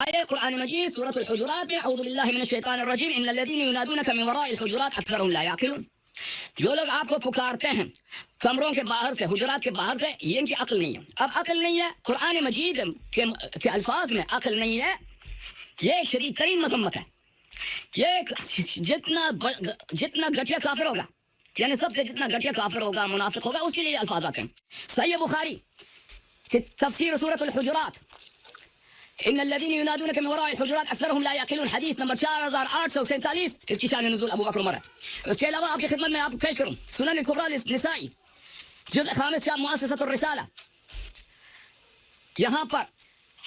آیت قرآن مجید سورۃ الحجرات میں اعوذ باللہ من الشیطان الرجیم ان الذین ینادونک من وراء الحجرات اکثرهم لا یعقلون، جو لوگ آپ کو پکارتے ہیں کمروں کے باہر سے، حجرات کے باہر سے، یہ ان کی عقل نہیں ہے۔ اب عقل نہیں ہے قرآن مجید کے الفاظ میں عقل نہیں ہے، یہ ایک شدید ترین مذمت ہے۔ یہ جتنا گھٹیا کافر ہوگا، یعنی سب سے جتنا گھٹیا کافر ہوگا، منافق ہوگا، اس کے لیے الفاظ آتے ہیں۔ صحیح بخاری کی تفسیر سورۃ الحجرات، ان الذين ينادونك من وراء الحجرات اکثرهم لا يعقلون، حدیث نمبر 4847، اس کی شان نزول ابو بکر عمر ہے۔ اس کے علاوہ آپ کی خدمت میں آپ پیش کروں سنن الکبریٰ للنسائی جزء 5 مؤسسۃ الرسالہ، یہاں پر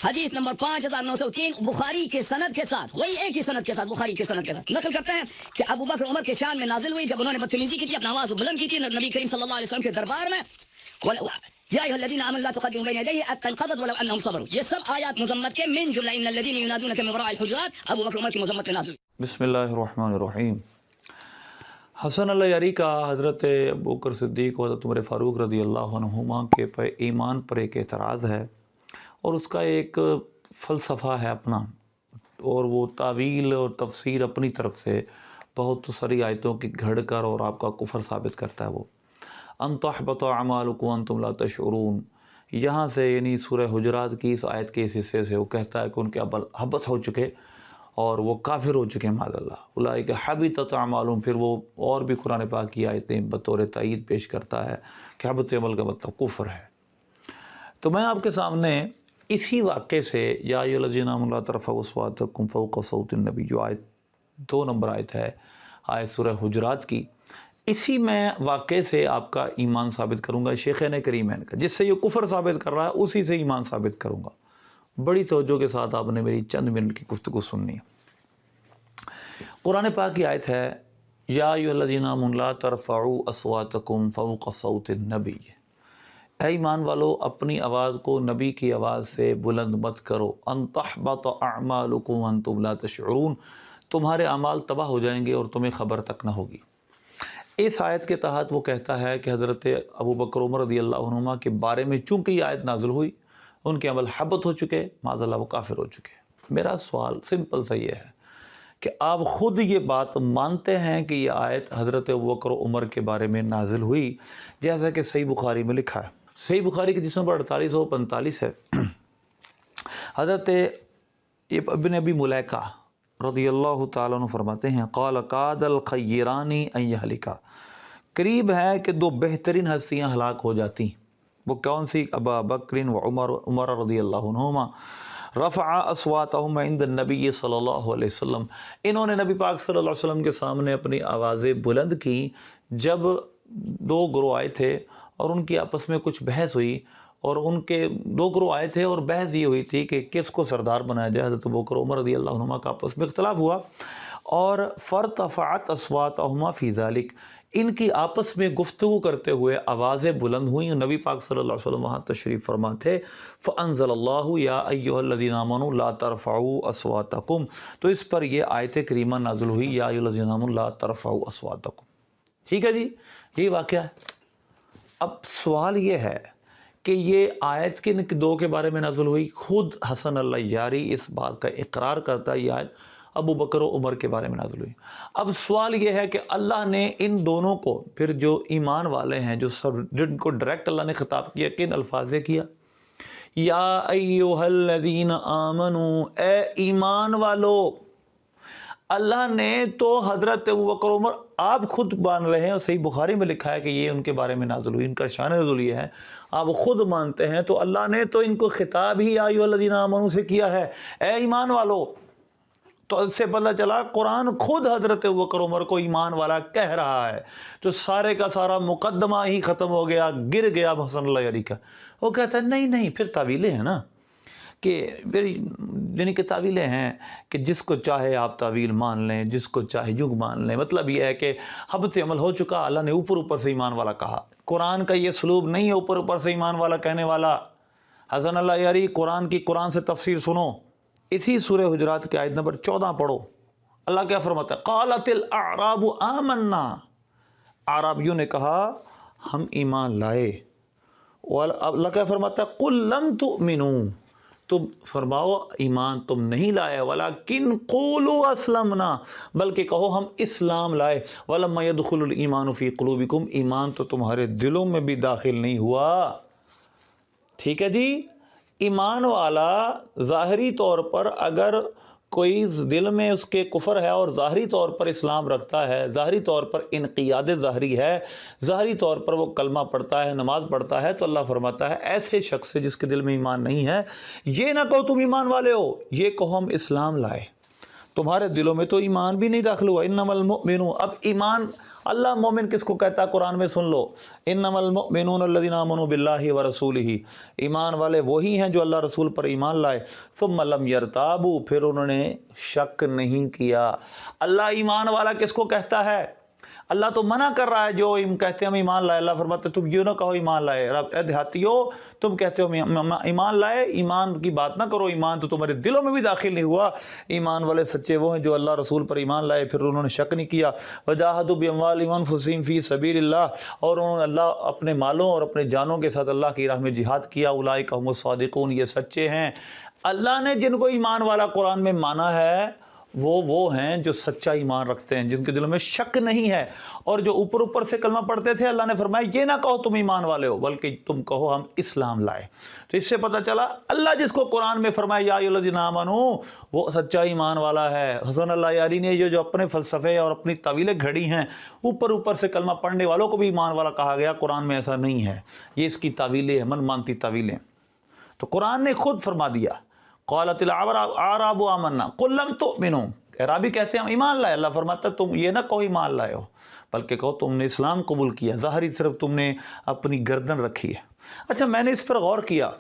حدیث نمبر 5903 بخاری کے سند کے ساتھ، وہی ایک ہی سند کے ساتھ، بخاری کے سند کے ساتھ نقل کرتے ہیں کہ ابو بکر عمر کے شان میں نازل ہوئی جب انہوں نے بدتمیزی کی تھی، اپنا آواز بلند کی تھی نبی کریم صلی اللہ علیہ وسلم کے دربار میں، یا ایھا الذین آمنوا لا تقدموا بین یدی القضۃ ولو انہم صبروا، یہ سب آیات مذمت کے من جملہ ان الذین ینادونک من وراء الحجرات ابو بکر عمر کی مذمت میں نازل ہوئی۔ بسم اللہ الرحمن الرحیم۔ حسن اللہ یاری کا حضرت ابوبکر صدیق و حضرت عمر فاروق رضی اللہ عنہما کے ایمان پر ایک اعتراض ہے، اور اس کا ایک فلسفہ ہے اپنا، اور وہ تعویل اور تفسیر اپنی طرف سے بہت ساری آیتوں کی گھڑ کر اور آپ کا کفر ثابت کرتا ہے۔ وہ ان تحبط اعمالکم وانتم لا تشعرون، یہاں سے یعنی سورہ حجرات کی اس آیت کے اس حصے سے وہ کہتا ہے کہ ان کے عمل حبط ہو چکے اور وہ کافر ہو چکے ہیں معاذ اللہ، اولئک حبطت اعمالہم، پھر وہ اور بھی قرآن پاک کی آیتیں بطور تائید پیش کرتا ہے کہ حبط عمل کا مطلب کفر ہے۔ تو میں آپ کے سامنے اسی واقعے سے یا ایھا الذین آمنوا لا ترفعوا اصواتکم فوق صوت النبی، جو آیت 2 نمبر آیت ہے آیت سورہ حجرات کی، اسی میں واقعے سے آپ کا ایمان ثابت کروں گا، شیخین کریمین کا، جس سے یہ کفر ثابت کر رہا ہے اسی سے ایمان ثابت کروں گا۔ بڑی توجہ کے ساتھ آپ نے میری چند منٹ کی گفتگو سننی ہے۔ قرآن پاک کی آیت ہے یا ایھا الذین آمنوا لا ترفعوا اصواتکم فوق صوت النبی، اے ایمان والو اپنی آواز کو نبی کی آواز سے بلند مت کرو، ان تحبط اعمالکم وانتم لا تشعرون، تمہارے اعمال تباہ ہو جائیں گے اور تمہیں خبر تک نہ ہوگی۔ اس آیت کے تحت وہ کہتا ہے کہ حضرت ابو بکر عمر رضی اللہ عنہما کے بارے میں چونکہ یہ آیت نازل ہوئی، ان کے عمل حبط ہو چکے، معاذ اللہ وہ کافر ہو چکے۔ میرا سوال سمپل سا یہ ہے کہ آپ خود یہ بات مانتے ہیں کہ یہ آیت حضرت ابو بکر عمر کے بارے میں نازل ہوئی، جیسا کہ صحیح بخاری میں لکھا ہے؟ صحیح بخاری کی جس نمبر 4845 ہے، حضرت ابن ابی ملیکہ رضی اللہ تعالیٰ عنہ فرماتے ہیں قال کاد الخیران ان یہلکا، قریب ہے کہ 2 بہترین ہستیاں ہلاک ہو جاتی، وہ کون سی؟ ابا بکر و عمر رضی اللہ عنہما رفع اصواتہم عند النبی صلی اللہ علیہ وسلم، انہوں نے نبی پاک صلی اللہ علیہ وسلم کے سامنے اپنی آوازیں بلند کی جب 2 گروہ آئے تھے اور ان کی آپس میں کچھ بحث ہوئی، اور ان کے 2 گروہ آئے تھے اور بحث یہ ہوئی تھی کہ کس کو سردار بنایا جائے۔ حضرت ابو بکر عمر رضی اللہ عنہما کا آپس میں اختلاف ہوا، اور فرتفعت اصواتہما فی ذلک، ان کی آپس میں گفتگو کرتے ہوئے آوازیں بلند ہوئیں، نبی پاک صلی اللہ علیہ وسلم وہاں تشریف فرما تھے۔ فانزل اللہ یا ایھا الذین آمنوا لا ترفعوا اصواتکم، تو اس پر یہ آیت کریمہ نازل ہوئی یا ایھا الذین آمنوا لا ترفعوا اصواتکم۔ ٹھیک ہے جی، یہی واقعہ ہے۔ اب سوال یہ ہے کہ یہ آیت کن 2 کے بارے میں نازل ہوئی؟ خود حسن اللہ یاری اس بات کا اقرار کرتا ہے یہ آیت ابو بکر و عمر کے بارے میں نازل ہوئی۔ اب سوال یہ ہے کہ اللہ نے ان دونوں کو، پھر جو ایمان والے ہیں، جن کو ڈائریکٹ اللہ نے خطاب کیا، کن الفاظ سے کیا؟ یا ایھا الذین آمنوا، اے ایمان والو۔ اللہ نے تو حضرت ابو بکر عمر آپ خود مان رہے ہیں، اور صحیح بخاری میں لکھا ہے کہ یہ ان کے بارے میں نازل ہوئی، ان کا شان نزول یہ ہے، آپ خود مانتے ہیں، تو اللہ نے تو ان کو خطاب ہی یا ایھا الذین آمنوا سے کیا ہے، اے ایمان والو۔ تو اس سے پتہ چلا قرآن خود حضرت ابو بکر عمر کو ایمان والا کہہ رہا ہے، تو سارے کا سارا مقدمہ ہی ختم ہو گیا، گر گیا حسن اللہ یاری کا۔ وہ کہتا ہے نہیں پھر تعویلیں ہیں نا، کہ یعنی کہ تعویلیں ہیں کہ جس کو چاہے آپ تعویل مان لیں، جس کو چاہے یوں مان لیں، مطلب یہ ہے کہ حبط عمل ہو چکا، اللہ نے اوپر سے ایمان والا کہا۔ قرآن کا یہ سلوک نہیں ہے اوپر سے ایمان والا کہنے والا۔ حسن اللہ یاری قرآن سے تفسیر سنو، اسی سورہ حجرات کی آیت نمبر 14 پڑھو، اللہ کیا فرماتا ہے؟ قالت الاعراب آمنا، اعرابیوں نے کہا ہم ایمان لائے، اور اللہ کیا فرماتا ہے؟ قل لم تؤمنوا، تم فرماؤ ایمان تم نہیں لائے، ولیکن قولوا اسلمنا، بلکہ کہو ہم اسلام لائے، ولما يدخل الایمان فی قلوبکم، ایمان تو تمہارے دلوں میں بھی داخل نہیں ہوا۔ ٹھیک ہے جی، ایمان والا ظاہری طور پر اگر کوئی دل میں اس کے کفر ہے اور ظاہری طور پر اسلام رکھتا ہے، ظاہری طور پر انقیاد ظاہری ہے، ظاہری طور پر وہ کلمہ پڑھتا ہے، نماز پڑھتا ہے، تو اللہ فرماتا ہے ایسے شخص سے جس کے دل میں ایمان نہیں ہے، یہ نہ کہو تم ایمان والے ہو، یہ کہو ہم اسلام لائے، تمہارے دلوں میں تو ایمان بھی نہیں داخل ہوا۔ انما المؤمنون، اب ایمان اللہ مومن کس کو کہتا ہے قرآن میں سن لو، انما المؤمنون الذین آمنوا باللہ ورسولہ، ایمان والے وہی ہیں جو اللہ رسول پر ایمان لائے، ثم لم یرتابوا، پھر انہوں نے شک نہیں کیا۔ اللہ ایمان والا کس کو کہتا ہے؟ اللہ تو منع کر رہا ہے جو کہتے ہیں ہم ایمان لائے، اللہ فرماتا ہے تم یوں نہ کہو ایمان لائے، اے دیہاتیو تم کہتے ہو ایمان لائے، ایمان کی بات نہ کرو، ایمان تو تمہارے دلوں میں بھی داخل نہیں ہوا۔ ایمان والے سچے وہ ہیں جو اللہ رسول پر ایمان لائے پھر انہوں نے شک نہیں کیا، وجاہدوا باموالہم وانفسہم فی سبیل اللہ، اور انہوں نے اللہ اپنے مالوں اور اپنے جانوں کے ساتھ اللہ کی راہ میں جہاد کیا، اولئک ھم الصادقون، یہ سچے ہیں۔ اللہ نے جن کو ایمان والا قرآن میں مانا ہے وہ ہیں جو سچا ایمان رکھتے ہیں، جن کے دلوں میں شک نہیں ہے، اور جو اوپر اوپر سے کلمہ پڑھتے تھے اللہ نے فرمایا یہ نہ کہو تم ایمان والے ہو، بلکہ تم کہو ہم اسلام لائے۔ تو اس سے پتہ چلا اللہ جس کو قرآن میں فرمایا یا ایھا الذین آمنوا، وہ سچا ایمان والا ہے۔ حسن اللہ یاری نے جو اپنے فلسفے اور اپنی تعویلیں گھڑی ہیں، اوپر اوپر سے کلمہ پڑھنے والوں کو بھی ایمان والا کہا گیا، قرآن میں ایسا نہیں ہے، یہ اس کی تعویلیں ہیں، من مانتی تعویلیں۔ تو قرآن نے خود فرما دیا قالت الاعراب آمنا قل لم تؤمنوا، عرابی کہتے ہیں ہم ایمان لائے، اللہ فرماتا ہے تم یہ نہ کہو ایمان لائے ہو، بلکہ کہو تم نے اسلام قبول کیا، ظاہری صرف تم نے اپنی گردن رکھی ہے۔ اچھا میں نے اس پر غور کیا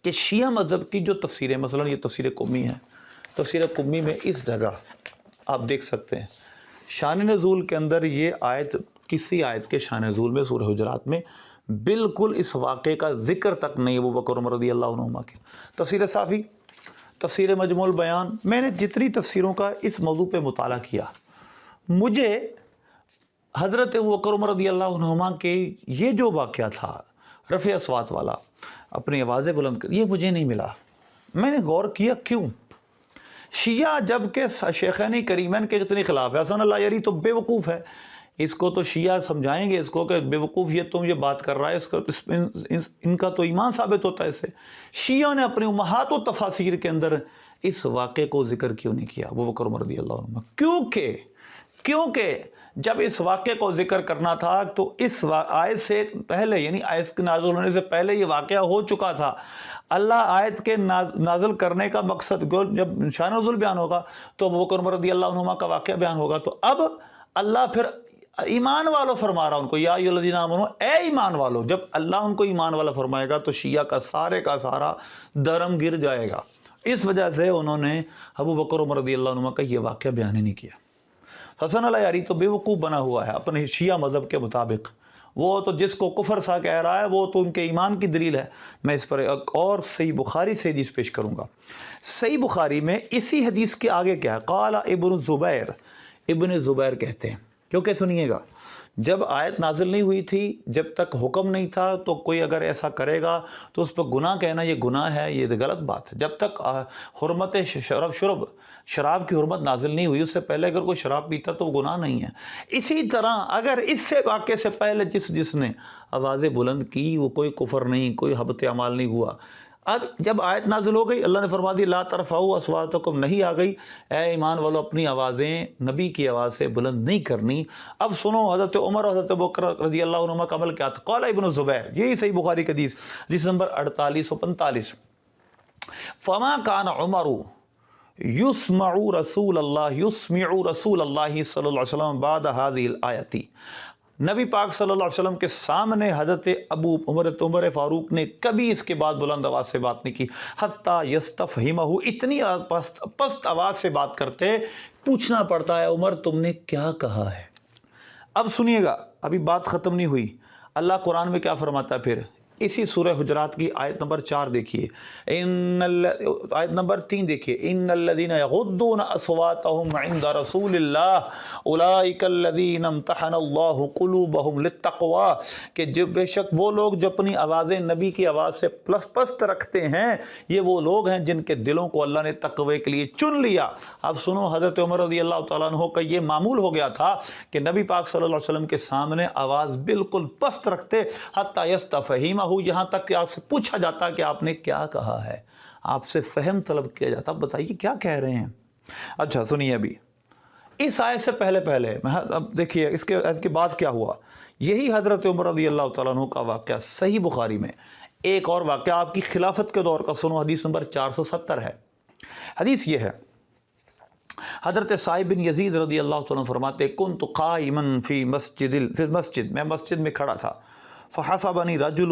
کہ شیعہ مذہب کی جو تفسیریں، مثلا یہ تفسیر قمی ہے، تفسیر قمی میں اس جگہ آپ دیکھ سکتے ہیں شان نزول کے اندر یہ آیت، کسی آیت کے شان نزول میں سورہ حجرات میں بالکل اس واقعے کا ذکر تک نہیں ابو بکر عمر رضی اللہ عنہما کے۔ تفسیر صافی، تفسیر مجموع البیان، میں نے جتنی تفسیروں کا اس موضوع پہ مطالعہ کیا، مجھے حضرت ابو بکر عمر رضی اللہ عنہما کے یہ جو واقعہ تھا رفع اصوات والا، اپنی آوازیں بلند کر، یہ مجھے نہیں ملا۔ میں نے غور کیا کیوں؟ شیعہ جب کہ شیخین کریمین کے اتنے خلاف ہے، حسن اللہ یاری تو بے وقوف ہے، اس کو تو شیعہ سمجھائیں گے اس کو کہ بے وقوف یہ تم یہ بات کر رہا ہے، ان کا تو ایمان ثابت ہوتا ہے اس سے۔ شیعہ نے اپنے امہات و تفاسیر کے اندر اس واقعے کو ذکر کیوں نہیں کیا ابو بکر عمر رضی اللہ عنہ؟ کیونکہ جب اس واقعے کو ذکر کرنا تھا تو اس آیت سے پہلے، یعنی آیت کے نازل ہونے سے پہلے یہ واقعہ ہو چکا تھا۔ اللہ آیت کے نازل کرنے کا مقصد، جب شان نزول بیان ہوگا تو ابو بکر عمر رضی اللہ عنہما کا واقعہ بیان ہوگا، تو اب اللہ پھر ایمان والوں فرما رہا ان کو، یا ایھا الذین آمنوا، اے ایمان والو۔ جب اللہ ان کو ایمان والا فرمائے گا تو شیعہ کا سارا درم گر جائے گا۔ اس وجہ سے انہوں نے ابو بکر عمر رضی اللہ عنہ کا یہ واقعہ بیان ہی نہیں کیا۔ حسن اللہ یاری تو بے وقوف بنا ہوا ہے اپنے شیعہ مذہب کے مطابق، وہ تو جس کو کفر سا کہہ رہا ہے وہ تو ان کے ایمان کی دلیل ہے۔ میں اس پر ایک اور صحیح بخاری سے حدیث پیش کروں گا۔ صحیح بخاری میں اسی حدیث کے آگے کیا ہے؟ قال ابن زبیر کہتے ہیں، کیونکہ سنیے گا، جب آیت نازل نہیں ہوئی تھی، جب تک حکم نہیں تھا، تو کوئی اگر ایسا کرے گا تو اس پر گناہ کہنا یہ گناہ ہے، یہ غلط بات ہے۔ جب تک حرمت شراب کی حرمت نازل نہیں ہوئی، اس سے پہلے اگر کوئی شراب پیتا تو وہ گناہ نہیں ہے۔ اسی طرح اگر اس سے واقعے سے پہلے جس نے آوازیں بلند کی وہ کوئی کفر نہیں، کوئی حبط اعمال نہیں ہوا۔ اب جب آیت نازل ہو گئی، اللہ نے فرما دی لا ترفعوا اصواتکم، نہیں آ گئی، اے ایمان والو اپنی آوازیں نبی کی آواز سے بلند نہیں کرنی۔ اب سنو حضرت عمر اور حضرت بکر رضی اللہ عنہما کا عمل کیا تھا۔ قال ابن زبیر، یہی صحیح بخاری کی حدیث نمبر 4845، فما کان عمر یسمع رسول اللہ صلی اللہ علیہ وسلم بعد هذه الآیت، نبی پاک صلی اللہ علیہ وسلم کے سامنے حضرت عمر فاروق نے کبھی اس کے بعد بلند آواز سے بات نہیں کی، حتیٰ یستفہمہ، اتنی پست آواز سے بات کرتے، پوچھنا پڑتا ہے عمر تم نے کیا کہا ہے۔ اب سنیے گا، ابھی بات ختم نہیں ہوئی، اللہ قرآن میں کیا فرماتا ہے پھر، اسی سورہ حجرات کی آیت نمبر 4 دیکھیے، آیت نمبر 3 دیکھیے، ان الذین یغضون اصواتهم عند رسول اللہ اولئک الذین امتحن اللہ قلوبهم للتقوی، کہ جب بے شک وہ لوگ جو اپنی آوازیں نبی کی آواز سے پست رکھتے ہیں، یہ وہ لوگ ہیں جن کے دلوں کو اللہ نے تقوی کے لیے چن لیا۔ اب سنو، حضرت عمر رضی اللہ تعالیٰ عنہ کا یہ معمول ہو گیا تھا کہ نبی پاک صلی اللہ علیہ وسلم کے سامنے آواز بالکل پست رکھتے، حتی یستفہمہ، یہاں تک کہ آپ سے پوچھا جاتا کہ آپ نے کیا کہا ہے، آپ سے فہم طلب کیا جاتا، بتائیے کیا کہہ رہے ہیں۔ اچھا سنیے، ابھی اس آیت سے پہلے اب دیکھیے اس کے بعد کیا ہوا۔ یہی حضرت عمر رضی اللہ تعالیٰ عنہ کا واقعہ صحیح بخاری میں ایک اور واقعہ آپ کی خلافت کے دور کا سنو، حدیث نمبر 470 ہے۔ حدیث یہ ہے، حضرت سعید بن یزید رضی اللہ تعالیٰ عنہ فرماتے، کنت قائما فی مسجد، میں مسجد میں کھڑا تھا، فحسبنی رجل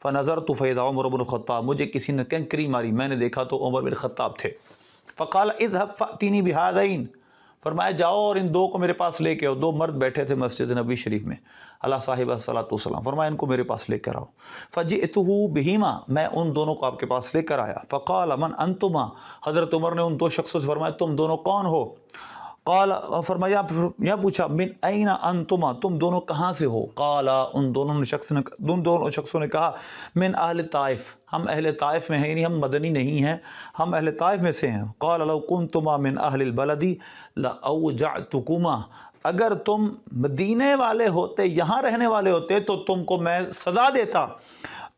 فنظرت فاذا عمر بن الخطاب، مجھے کسی نے کنکری ماری، میں نے دیکھا تو عمر بن الخطاب تھے۔ فقال اذهب فأتنی بہذین، فرمایا جاؤ اور ان دو کو میرے پاس لے کے آؤ۔ دو مرد بیٹھے تھے مسجد نبی شریف میں، اللہ صاحب الصلاۃ والسلام، فرمایا ان کو میرے پاس لے کر آؤ۔ فجئتہ بہما، میں ان دونوں کو آپ کے پاس لے کر آیا۔ فقال من انتما، حضرت عمر نے ان دو شخصوں سے فرمایا تم دونوں کون ہو؟ قال، فرمایا یا پوچھا من این انتما، تم دونوں کہاں سے ہو؟ قال، ان دونوں شخصوں نے کہا من اہل طائف، ہم اہل طائف میں ہیں، یعنی ہم مدنی نہیں ہیں، ہم اہل طائف میں سے ہیں۔ قال لو کنتما من اہل البلد لاوجعتکما، اگر تم مدینے والے ہوتے، یہاں رہنے والے ہوتے تو تم کو میں سزا دیتا۔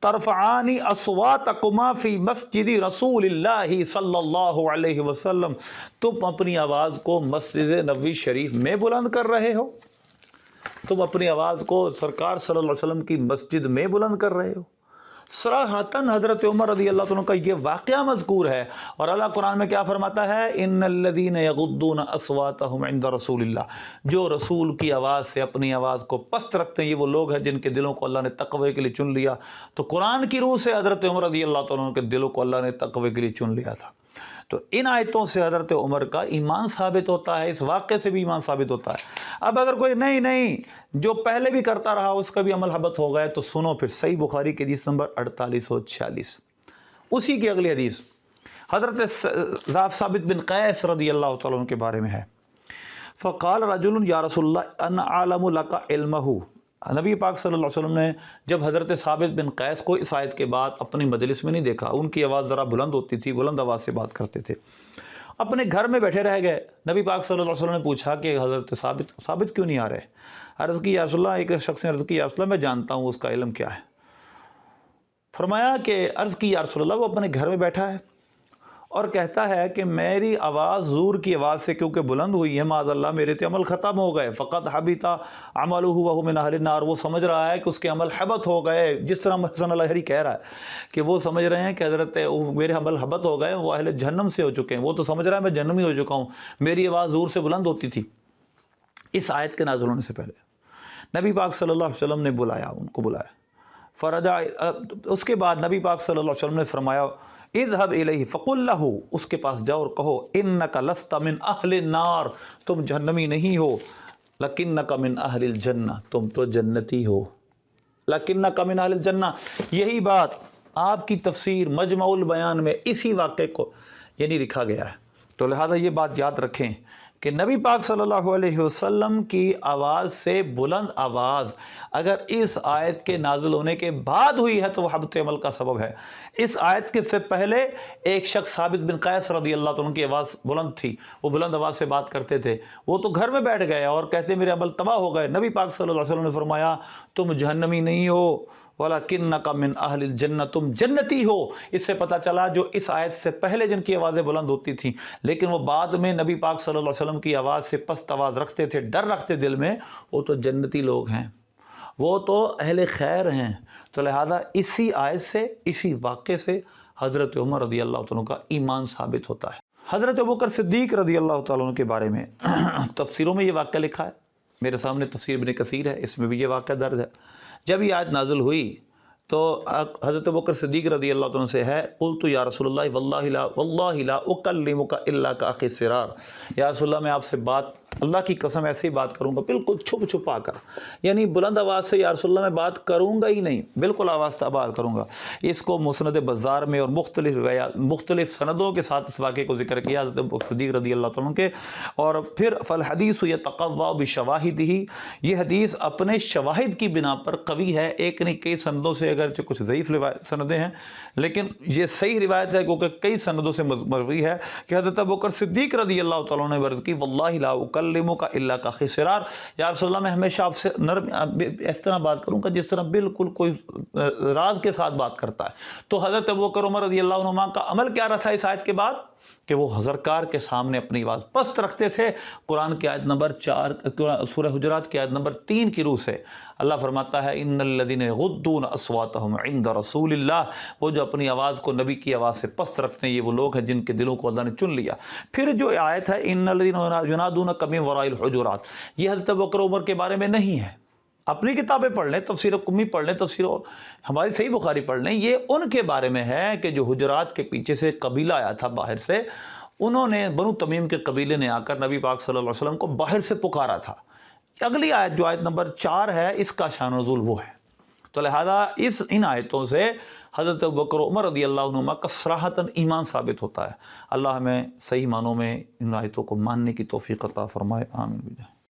ترفعانی اصواتکما فی مسجد رسول اللہ صلی اللہ علیہ وسلم، تم اپنی آواز کو مسجد نبوی شریف میں بلند کر رہے ہو، تم اپنی آواز کو سرکار صلی اللہ علیہ وسلم کی مسجد میں بلند کر رہے ہو۔ صراحتاً حضرت عمر رضی اللہ عنہ کا یہ واقعہ مذکور ہے، اور اللہ قرآن میں کیا فرماتا ہے؟ ان الذین یغضون اصواتهم عند رسول اللہ، جو رسول کی آواز سے اپنی آواز کو پست رکھتے ہیں، یہ وہ لوگ ہیں جن کے دلوں کو اللہ نے تقوی کے لیے چن لیا۔ تو قرآن کی روح سے حضرت عمر رضی اللہ عنہ کے دلوں کو اللہ نے تقوی کے لیے چن لیا تھا۔ تو ان آیتوں سے حضرت عمر کا ایمان ثابت ہوتا ہے، اس واقعے سے بھی ایمان ثابت ہوتا ہے۔ اب اگر کوئی نہیں جو پہلے بھی کرتا رہا اس کا بھی عمل حبط ہو گئے، تو سنو پھر صحیح بخاری کی حدیث نمبر 4846، اسی کی اگلی حدیث حضرت ثابت بن قیس رضی اللہ تعالیٰ عنہ کے بارے میں ہے۔ فقال رجل یا رسول اللہ انا اعلم لک علمہ، نبی پاک صلی اللہ علیہ وسلم نے جب حضرت ثابت بن قیس کو اس آیت کے بعد اپنی مجلس میں نہیں دیکھا، ان کی آواز ذرا بلند ہوتی تھی، بلند آواز سے بات کرتے تھے، اپنے گھر میں بیٹھے رہ گئے۔ نبی پاک صلی اللہ علیہ وسلم نے پوچھا کہ حضرت ثابت کیوں نہیں آ رہے؟ عرض کی یا رسول اللہ، ایک شخص نے عرض کی یا رسول اللہ میں جانتا ہوں اس کا علم کیا ہے۔ فرمایا کہ عرض کی یا رسول اللہ وہ اپنے گھر میں بیٹھا ہے اور کہتا ہے کہ میری آواز حضور کی آواز سے کیونکہ بلند ہوئی ہے، معاذ اللہ میرے تو عمل ختم ہو گئے، فقط حبط عملہ وہو من اہل النار، وہ سمجھ رہا ہے کہ اس کے عمل حبط ہو گئے، جس طرح حسن الہری کہہ رہا ہے کہ وہ سمجھ رہے ہیں کہ حضرت میرے عمل حبط ہو گئے، وہ اہل جہنم سے ہو چکے ہیں، وہ تو سمجھ رہا ہے میں جہنمی ہو چکا ہوں، میری آواز حضور سے بلند ہوتی تھی۔ اس آیت کے نازل ہونے سے پہلے نبی پاک صلی اللہ علیہ وسلم نے ان کو بلایا، فرجع، اس کے بعد نبی پاک صلی اللہ علیہ وسلم نے فرمایا اذهب الیہ فقل لہ، اس کے پاس جاؤ اور کہو انک لست من اہل النار، تم جہنمی نہیں ہو، لکنک من اہل الجنہ، تم تو جنتی ہو، لکنک من اہل الجنہ۔ یہی بات آپ کی تفسیر مجمع البیان میں اسی واقعے کو یعنی لکھا گیا ہے۔ تو لہذا یہ بات یاد رکھیں کہ نبی پاک صلی اللہ علیہ وسلم کی آواز سے بلند آواز اگر اس آیت کے نازل ہونے کے بعد ہوئی ہے تو وہ حبط عمل کا سبب ہے۔ اس آیت کے سے پہلے ایک شخص ثابت بن قیس رضی اللہ عنہ کی آواز بلند تھی، وہ بلند آواز سے بات کرتے تھے، وہ تو گھر میں بیٹھ گئے اور کہتے میرے عمل تباہ ہو گئے۔ نبی پاک صلی اللہ علیہ وسلم نے فرمایا تم جہنمی نہیں ہو، وَلَكِنَّكَ مِنْ أَهْلِ الْجَنَّةِ، تم جنتی ہو۔ اس سے پتہ چلا جو اس آیت سے پہلے جن کی آوازیں بلند ہوتی تھیں لیکن وہ بعد میں نبی پاک صلی اللہ علیہ وسلم کی آواز سے پست آواز رکھتے تھے، ڈر رکھتے دل میں، وہ تو جنتی لوگ ہیں، وہ تو اہل خیر ہیں۔ تو لہذا اسی آیت سے، اسی واقعے سے حضرت عمر رضی اللہ عنہ کا ایمان ثابت ہوتا ہے۔ حضرت ابوبکر صدیق رضی اللہ تعالیٰ عنہ کے بارے میں تفسیروں میں یہ واقعہ لکھا ہے، میرے سامنے تفسیر ابن کثیر ہے، اس میں بھی یہ واقعہ درج ہے۔ جب یہ آیت نازل ہوئی تو حضرت ابوبکر صدیق رضی اللہ عنہ سے ہے، قلت یا رسول اللہ واللہ لا اکلمک الا کاخی السرار، یا رسول اللہ میں آپ سے بات اللہ کی قسم ایسے ہی بات کروں گا، بالکل چھپ چھپا کر، یعنی بلند آواز سے یا رسول اللہ میں بات کروں گا ہی نہیں، بالکل آواز بات کروں گا۔ اس کو مسند بزار میں اور مختلف سندوں کے ساتھ اس واقعے کو ذکر کیا حضرت ابوبکر صدیق رضی اللہ عنہ کے۔ اور پھر فالحدیث یتقوی بشواہدہ، یہ حدیث اپنے شواہد کی بنا پر قوی ہے، ایک نہیں کئی سندوں سے، اگرچہ کچھ ضعیف سندیں ہیں لیکن یہ صحیح روایت ہے کیونکہ کئی سندوں سے مروی ہے کہ حضرت ابوبکر صدیق رضی اللہ تعالیٰ عنہ نے عرض کی واللہ لا اکلمک الا کخسرار، یا رسول اللہ میں ہمیشہ آپ سے نرم اس طرح بات کروں گا جس طرح بالکل کوئی راز کے ساتھ بات کرتا ہے۔ تو حضرت ابوبکر عمر رضی اللہ عنہ کا عمل کیا رہا تھا اس آیت کے بعد کہ وہ حضرکار کے سامنے اپنی آواز پست رکھتے تھے۔ قرآن کی آیت نمبر 4 سورہ حجرات کی آیت نمبر 3 کی روح سے اللہ فرماتا ہے ان الذین یغضون اصواتهم عند رسول اللہ، وہ جو اپنی آواز کو نبی کی آواز سے پست رکھتے ہیں یہ وہ لوگ ہیں جن کے دلوں کو اللہ نے چن لیا۔ پھر جو آیت ہے ان الذین ینادونک من وراء الحجرات، یہ حضرت ابوبکر عمر کے بارے میں نہیں ہے۔ اپنی کتابیں پڑھ لیں، تفسیر قمی پڑھ لیں، تفسیر ہماری صحیح بخاری پڑھ لیں، یہ ان کے بارے میں ہے کہ جو حجرات کے پیچھے سے قبیلہ آیا تھا باہر سے، انہوں نے بنو تمیم کے قبیلے نے آ کر نبی پاک صلی اللہ علیہ وسلم کو باہر سے پکارا تھا۔ اگلی آیت جو آیت نمبر 4 ہے اس کا شان نزول وہ ہے۔ تو لہذا ان آیتوں سے حضرت ابوبکر عمر رضی اللہ عنہ کا صراحتاً ایمان ثابت ہوتا ہے۔ اللہ ہمیں صحیح معنوں میں ان آیتوں کو ماننے کی توفیق عطا فرمائے، آمین۔